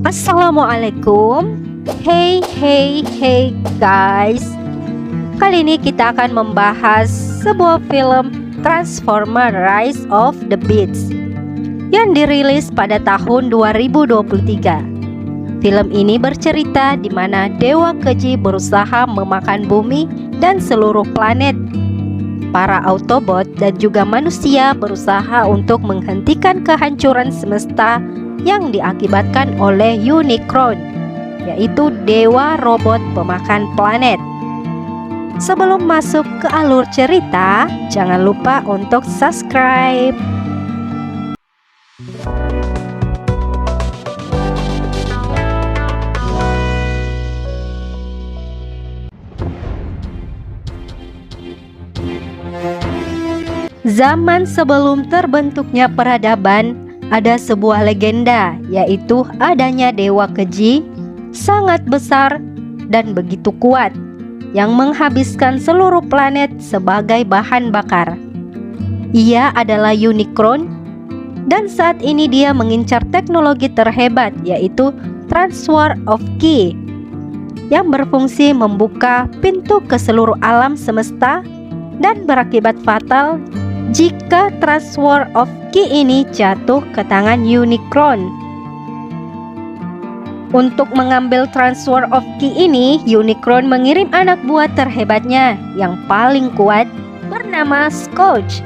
Assalamualaikum. Hey guys. Kali ini kita akan membahas sebuah film Transformer Rise of the Beasts yang dirilis pada tahun 2023. Film ini bercerita di mana dewa keji berusaha memakan bumi dan seluruh planet. Para Autobot dan juga manusia berusaha untuk menghentikan kehancuran semesta yang diakibatkan oleh Unicron, yaitu dewa robot pemakan planet. Sebelum masuk ke alur cerita, jangan lupa untuk subscribe. Zaman sebelum terbentuknya peradaban, ada sebuah legenda, yaitu adanya dewa keji sangat besar dan begitu kuat yang menghabiskan seluruh planet sebagai bahan bakar. Ia adalah Unicron, dan saat ini dia mengincar teknologi terhebat, yaitu Transfer of Ki, yang berfungsi membuka pintu ke seluruh alam semesta dan berakibat fatal jika Transfer of Ki ini jatuh ke tangan Unicron. Untuk mengambil Transfer of Ki ini, Unicron mengirim anak buah terhebatnya yang paling kuat bernama Scourge.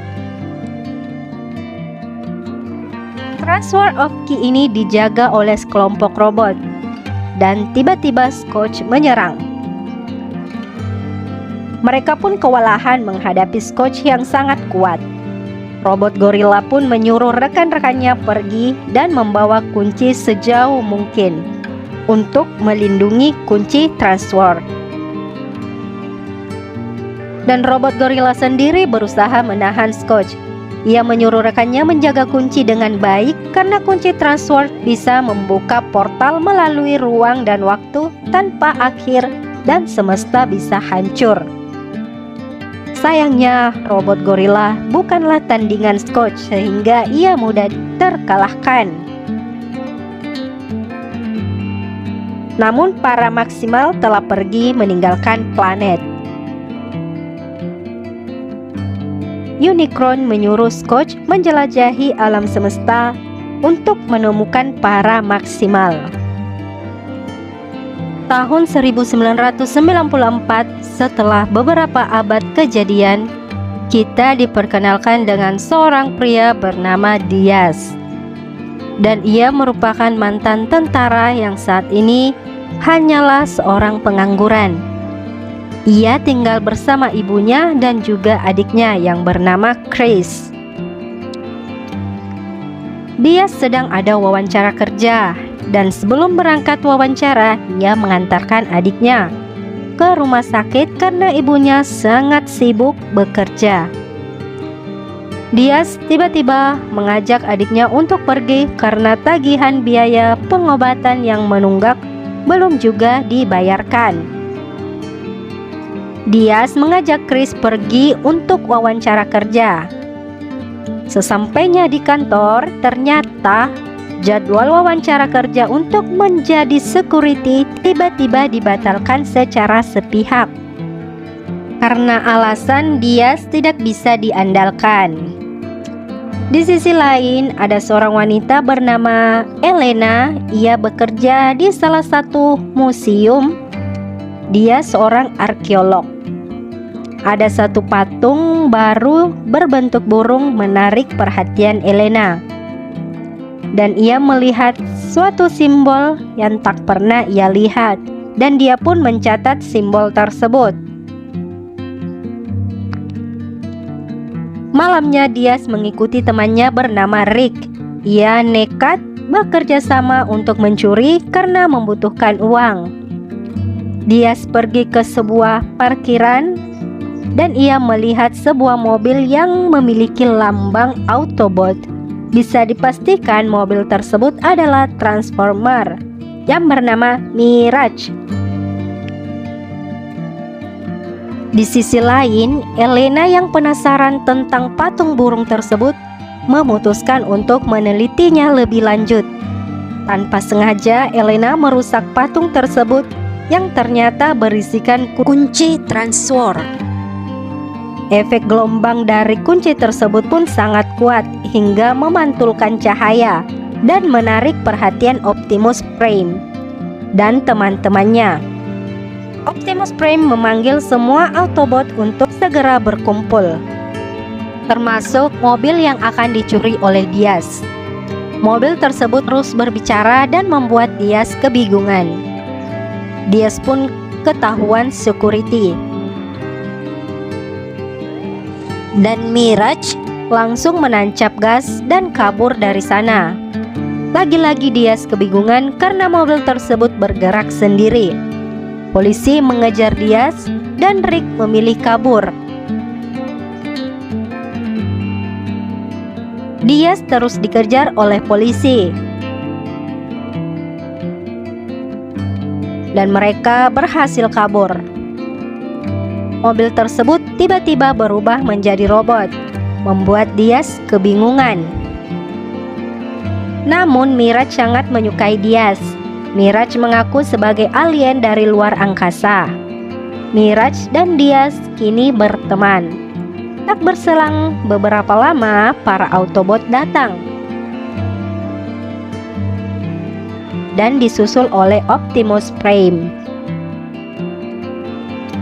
Transfer of Ki ini dijaga oleh sekelompok robot, dan tiba-tiba Scourge menyerang. Mereka pun kewalahan menghadapi Scourge yang sangat kuat. Robot gorila pun menyuruh rekan-rekannya pergi dan membawa kunci sejauh mungkin untuk melindungi kunci transfer. Dan robot gorila sendiri berusaha menahan Scourge. Ia menyuruh rekannya menjaga kunci dengan baik karena kunci transfer bisa membuka portal melalui ruang dan waktu tanpa akhir dan semesta bisa hancur. Sayangnya, robot gorila bukanlah tandingan Scourge sehingga ia mudah terkalahkan. Namun para maksimal telah pergi meninggalkan planet. Unicron menyuruh Scourge menjelajahi alam semesta untuk menemukan para maksimal. Tahun 1994, setelah beberapa abad kejadian, kita diperkenalkan dengan seorang pria bernama Diaz. Dan ia merupakan mantan tentara yang saat ini hanyalah seorang pengangguran. Ia tinggal bersama ibunya dan juga adiknya yang bernama Chris. Diaz sedang ada wawancara kerja, dan sebelum berangkat wawancara, ia mengantarkan adiknya ke rumah sakit karena ibunya sangat sibuk bekerja. Diaz tiba-tiba mengajak adiknya untuk pergi karena tagihan biaya pengobatan yang menunggak belum juga dibayarkan. Diaz mengajak Chris pergi untuk wawancara kerja. Sesampainya di kantor, ternyata jadwal wawancara kerja untuk menjadi security tiba-tiba dibatalkan secara sepihak karena alasan Diaz tidak bisa diandalkan. Di sisi lain, ada seorang wanita bernama Elena. Ia bekerja di salah satu museum. Dia seorang arkeolog. Ada satu patung baru berbentuk burung menarik perhatian Elena, dan ia melihat suatu simbol yang tak pernah ia lihat, dan dia pun mencatat simbol tersebut. Malamnya Diaz mengikuti temannya bernama Rick. Ia nekat bekerja sama untuk mencuri karena membutuhkan uang. Diaz pergi ke sebuah parkiran dan ia melihat sebuah mobil yang memiliki lambang Autobot. Bisa dipastikan mobil tersebut adalah Transformer yang bernama Mirage. Di sisi lain, Elena yang penasaran tentang patung burung tersebut memutuskan untuk menelitinya lebih lanjut. Tanpa sengaja, Elena merusak patung tersebut yang ternyata berisikan kunci transfer. Efek gelombang dari kunci tersebut pun sangat kuat hingga memantulkan cahaya dan menarik perhatian Optimus Prime dan teman-temannya. Optimus Prime memanggil semua Autobot untuk segera berkumpul, termasuk mobil yang akan dicuri oleh Diaz. Mobil tersebut terus berbicara dan membuat Diaz kebingungan. Diaz pun ketahuan security, dan Mirage langsung menancap gas dan kabur dari sana. Lagi-lagi Diaz kebingungan karena mobil tersebut bergerak sendiri. Polisi mengejar Diaz dan Rick memilih kabur. Diaz terus dikejar oleh polisi, dan mereka berhasil kabur. Mobil tersebut tiba-tiba berubah menjadi robot, membuat Diaz kebingungan. Namun Mirage sangat menyukai Diaz. Mirage mengaku sebagai alien dari luar angkasa. Mirage dan Diaz kini berteman. Tak berselang beberapa lama, para Autobot datang dan disusul oleh Optimus Prime.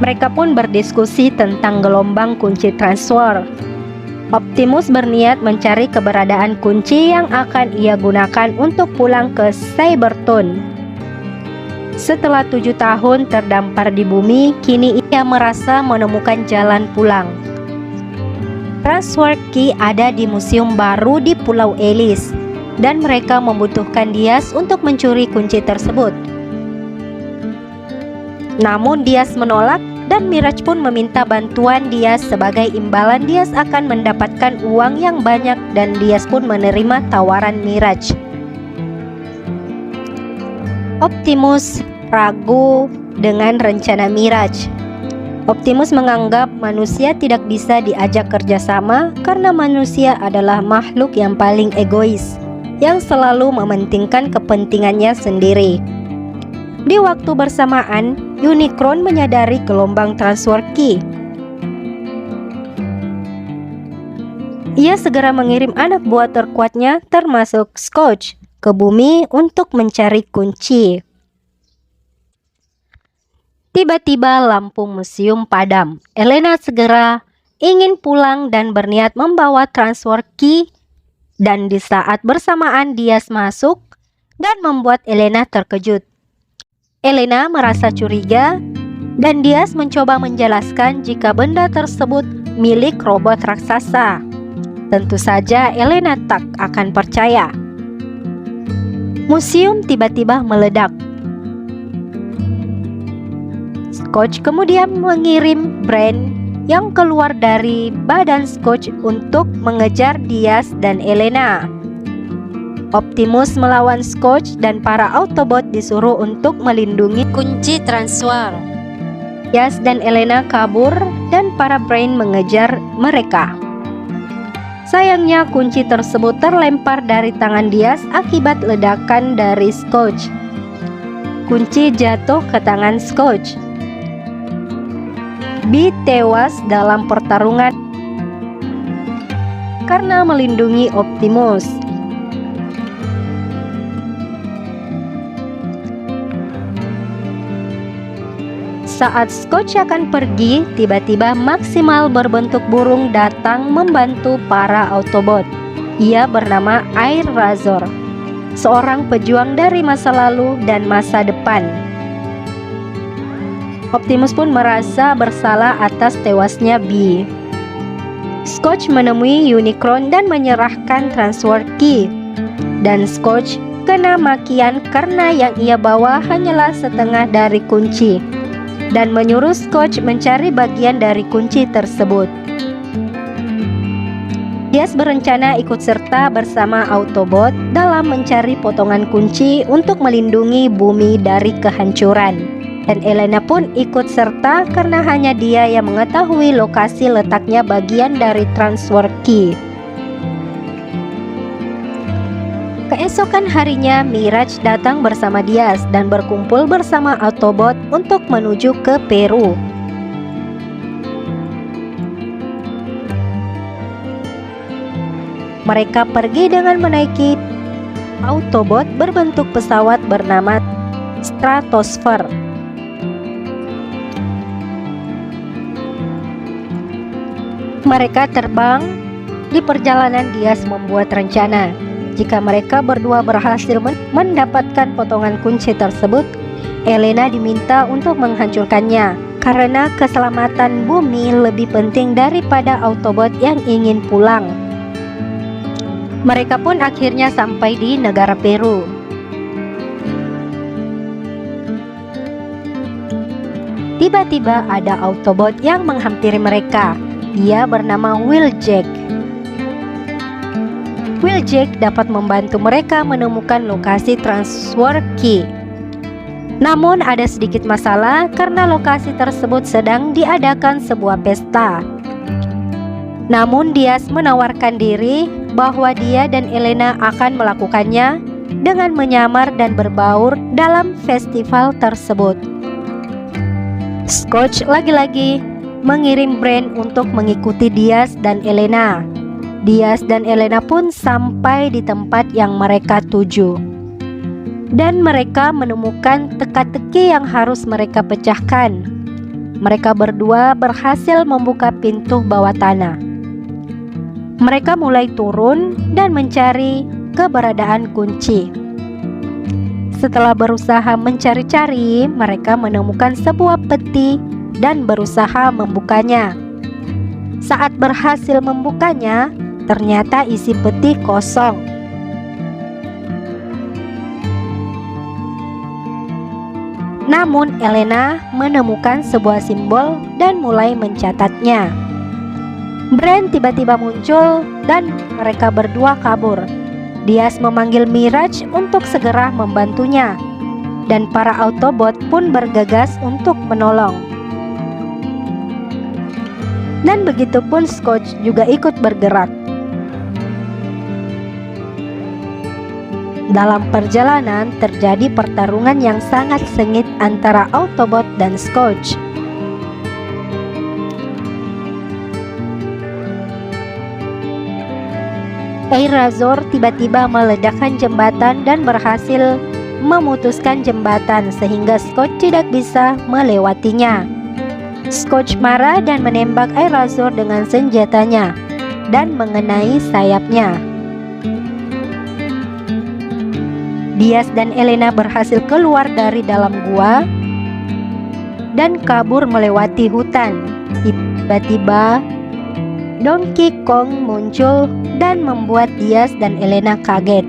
Mereka pun berdiskusi tentang gelombang kunci transfer. Optimus berniat mencari keberadaan kunci yang akan ia gunakan untuk pulang ke Cybertron. Setelah 7 tahun terdampar di bumi, kini ia merasa menemukan jalan pulang. Transfer Key ada di museum baru di Pulau Ellis, dan mereka membutuhkan Diaz untuk mencuri kunci tersebut. Namun Diaz menolak, dan Mirage pun meminta bantuan Diaz. Sebagai imbalan, Diaz akan mendapatkan uang yang banyak, dan Diaz pun menerima tawaran Mirage. Optimus ragu dengan rencana Mirage. Optimus menganggap manusia tidak bisa diajak kerjasama karena manusia adalah makhluk yang paling egois, yang selalu mementingkan kepentingannya sendiri. Di waktu bersamaan, Unicron menyadari gelombang transfer Key. Ia segera mengirim anak buah terkuatnya termasuk Scourge ke bumi untuk mencari kunci. Tiba-tiba lampu museum padam. Elena segera ingin pulang dan berniat membawa transfer Key, dan di saat bersamaan Diaz masuk dan membuat Elena terkejut. Elena merasa curiga dan Diaz mencoba menjelaskan jika benda tersebut milik robot raksasa. Tentu saja Elena tak akan percaya. Museum tiba-tiba meledak. Scourge kemudian mengirim Brain yang keluar dari badan Scourge untuk mengejar Diaz dan Elena. Optimus melawan Scourge dan para Autobot disuruh untuk melindungi kunci transfer. Diaz dan Elena kabur dan para Brain mengejar mereka. Sayangnya kunci tersebut terlempar dari tangan Diaz akibat ledakan dari Scourge. Kunci jatuh ke tangan Scourge. B tewas dalam pertarungan karena melindungi Optimus. Saat Scourge akan pergi, tiba-tiba Maximal berbentuk burung datang membantu para Autobot. Ia bernama Air Razor, seorang pejuang dari masa lalu dan masa depan. Optimus pun merasa bersalah atas tewasnya B. Scourge menemui Unicron dan menyerahkan transfer Key, dan Scourge kena makian karena yang ia bawa hanyalah setengah dari kunci, dan menyuruh Scourge mencari bagian dari kunci tersebut. Diaz berencana ikut serta bersama Autobot dalam mencari potongan kunci untuk melindungi bumi dari kehancuran. Dan Elena pun ikut serta karena hanya dia yang mengetahui lokasi letaknya bagian dari transfer Key. Keesokan harinya, Mirage datang bersama Diaz dan berkumpul bersama Autobot untuk menuju ke Peru. Mereka pergi dengan menaiki Autobot berbentuk pesawat bernama Stratosphere. Mereka terbang. Di perjalanan, Diaz membuat rencana. Jika mereka berdua berhasil mendapatkan potongan kunci tersebut, Elena diminta untuk menghancurkannya karena keselamatan bumi lebih penting daripada Autobot yang ingin pulang. Mereka pun akhirnya sampai di negara Peru. Tiba-tiba ada Autobot yang menghampiri mereka. Dia bernama Wheeljack. Wheeljack dapat membantu mereka menemukan lokasi transfer key. Namun ada sedikit masalah karena lokasi tersebut sedang diadakan sebuah pesta. Namun Diaz menawarkan diri bahwa dia dan Elena akan melakukannya dengan menyamar dan berbaur dalam festival tersebut. Scotch lagi-lagi mengirim Brand untuk mengikuti Diaz dan Elena. Diaz dan Elena pun sampai di tempat yang mereka tuju. Dan mereka menemukan teka-teki yang harus mereka pecahkan. Mereka berdua berhasil membuka pintu bawah tanah. Mereka mulai turun dan mencari keberadaan kunci. Setelah berusaha mencari-cari, mereka menemukan sebuah peti dan berusaha membukanya. Saat berhasil membukanya, ternyata isi peti kosong. Namun Elena menemukan sebuah simbol dan mulai mencatatnya. Brand tiba-tiba muncul dan mereka berdua kabur. Diaz memanggil Mirage untuk segera membantunya, dan para Autobot pun bergegas untuk menolong. Dan begitupun Scotch juga ikut bergerak. Dalam perjalanan terjadi pertarungan yang sangat sengit antara Autobot dan Scotch. Airazor tiba-tiba meledakkan jembatan dan berhasil memutuskan jembatan sehingga Scotch tidak bisa melewatinya. Scotch marah dan menembak Airazor dengan senjatanya dan mengenai sayapnya. Diaz dan Elena berhasil keluar dari dalam gua dan kabur melewati hutan. Tiba-tiba Donkey Kong muncul dan membuat Diaz dan Elena kaget.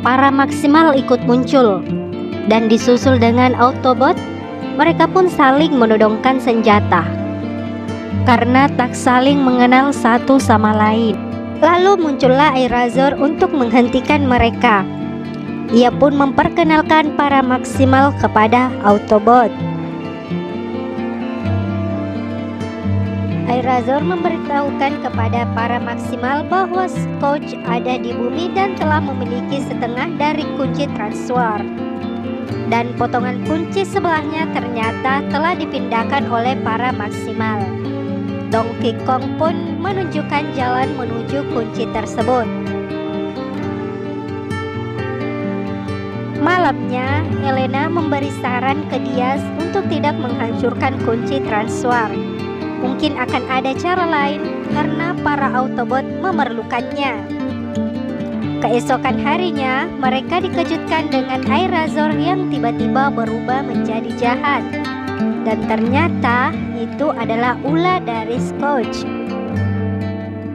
Para Maksimal ikut muncul dan disusul dengan Autobot. Mereka pun saling menodongkan senjata karena tak saling mengenal satu sama lain. Lalu muncullah Airazor untuk menghentikan mereka. Ia pun memperkenalkan para Maksimal kepada Autobot. Airazor memberitahukan kepada para Maksimal bahwa Scotch ada di bumi dan telah memiliki setengah dari kunci transfer. Dan potongan kunci sebelahnya ternyata telah dipindahkan oleh para Maksimal. Donkey Kong pun menunjukkan jalan menuju kunci tersebut. Malamnya, Elena memberi saran ke Diaz untuk tidak menghancurkan kunci transfer. Mungkin akan ada cara lain karena para Autobot memerlukannya. Keesokan harinya, mereka dikejutkan dengan Airazor yang tiba-tiba berubah menjadi jahat. Dan ternyata itu adalah ulah dari Scotch.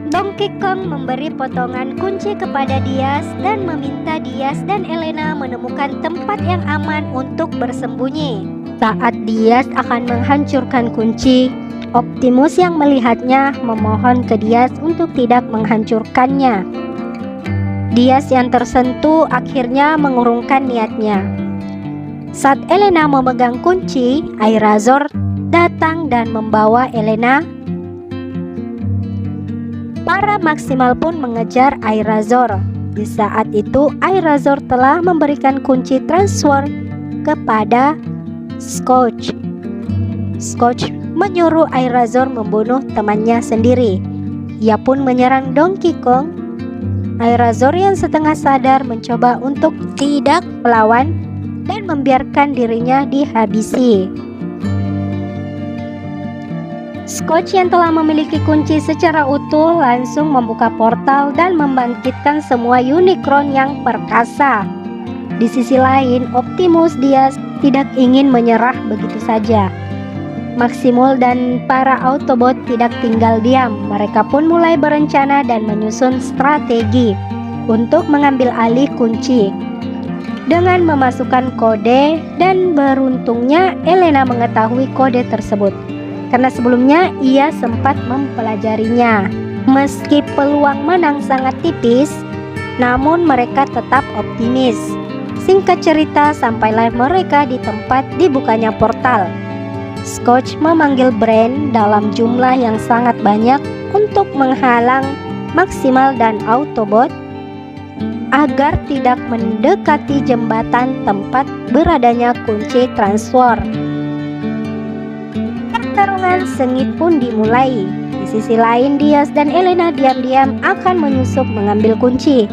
Donkey Kong memberi potongan kunci kepada Diaz dan meminta Diaz dan Elena menemukan tempat yang aman untuk bersembunyi. Saat Diaz akan menghancurkan kunci, Optimus yang melihatnya memohon ke Diaz untuk tidak menghancurkannya. Diaz yang tersentuh akhirnya mengurungkan niatnya. Saat Elena memegang kunci, Airazor datang dan membawa Elena. Para Maksimal pun mengejar Airazor. Di saat itu Airazor telah memberikan kunci transfer kepada Scorch. Scorch menyuruh Airazor membunuh temannya sendiri. Ia pun menyerang Donkey Kong. Airazor yang setengah sadar mencoba untuk tidak melawan dan membiarkan dirinya dihabisi. Scorch yang telah memiliki kunci secara utuh langsung membuka portal dan membangkitkan semua Unicron yang perkasa. Di sisi lain, Optimus dia tidak ingin menyerah begitu saja. Maximul dan para Autobot tidak tinggal diam. Mereka pun mulai berencana dan menyusun strategi untuk mengambil alih kunci dengan memasukkan kode, dan beruntungnya Elena mengetahui kode tersebut karena sebelumnya ia sempat mempelajarinya. Meski peluang menang sangat tipis, namun mereka tetap optimis. Singkat cerita, sampailah mereka di tempat dibukanya portal. Scorch memanggil Brain dalam jumlah yang sangat banyak untuk menghalang Maximal dan Autobot agar tidak mendekati jembatan tempat beradanya kunci transfer. Pertarungan sengit pun dimulai. Di sisi lain, Diaz dan Elena diam-diam akan menyusup mengambil kunci.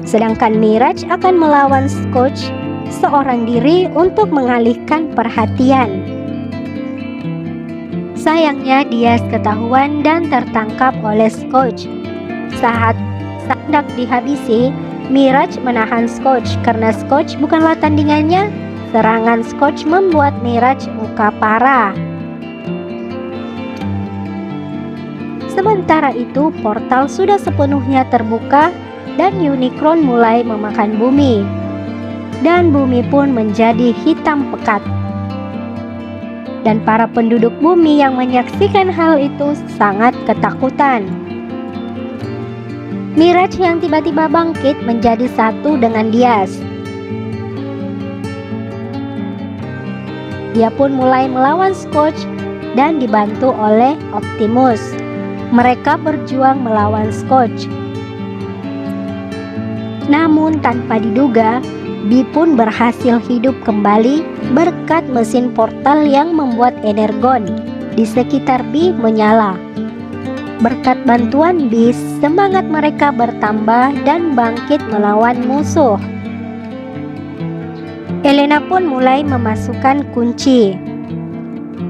Sedangkan Mirage akan melawan Scorch seorang diri untuk mengalihkan perhatian. Sayangnya Diaz ketahuan dan tertangkap oleh Scorch. Saat hendak dihabisi, Mirage menahan Scorch karena Scorch bukanlah tandingannya. Serangan Scorch membuat Mirage luka parah. Sementara itu, portal sudah sepenuhnya terbuka dan Unicron mulai memakan bumi. Dan bumi pun menjadi hitam pekat. Dan para penduduk bumi yang menyaksikan hal itu sangat ketakutan. Mirage yang tiba-tiba bangkit menjadi satu dengan Diaz. Dia pun mulai melawan Scorch dan dibantu oleh Optimus. Mereka berjuang melawan Scorch. Namun tanpa diduga, Bee pun berhasil hidup kembali berkat mesin portal yang membuat energon di sekitar Bee menyala. Berkat bantuan Bee, semangat mereka bertambah dan bangkit melawan musuh. Elena pun mulai memasukkan kunci,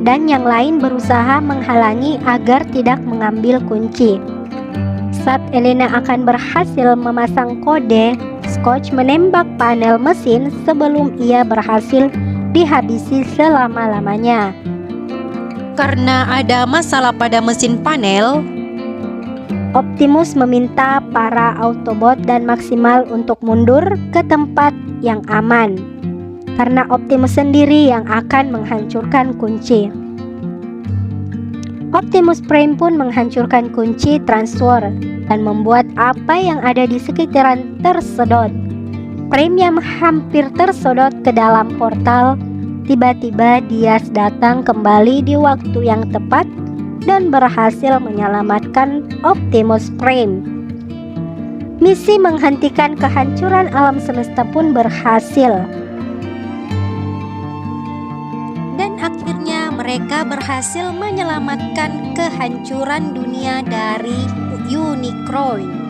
dan yang lain berusaha menghalangi agar tidak mengambil kunci. Saat Elena akan berhasil memasang kode, Scorch menembak panel mesin sebelum ia berhasil dihabisi selama-lamanya. Karena ada masalah pada mesin panel, Optimus meminta para Autobot dan Maximal untuk mundur ke tempat yang aman, karena Optimus sendiri yang akan menghancurkan kunci. Optimus Prime pun menghancurkan kunci transfer dan membuat apa yang ada di sekitaran tersedot. Prime yang hampir tersodot ke dalam portal, tiba-tiba Diaz datang kembali di waktu yang tepat dan berhasil menyelamatkan Optimus Prime. Misi menghentikan kehancuran alam semesta pun berhasil. Dan akhirnya mereka berhasil menyelamatkan kehancuran dunia dari Unicron.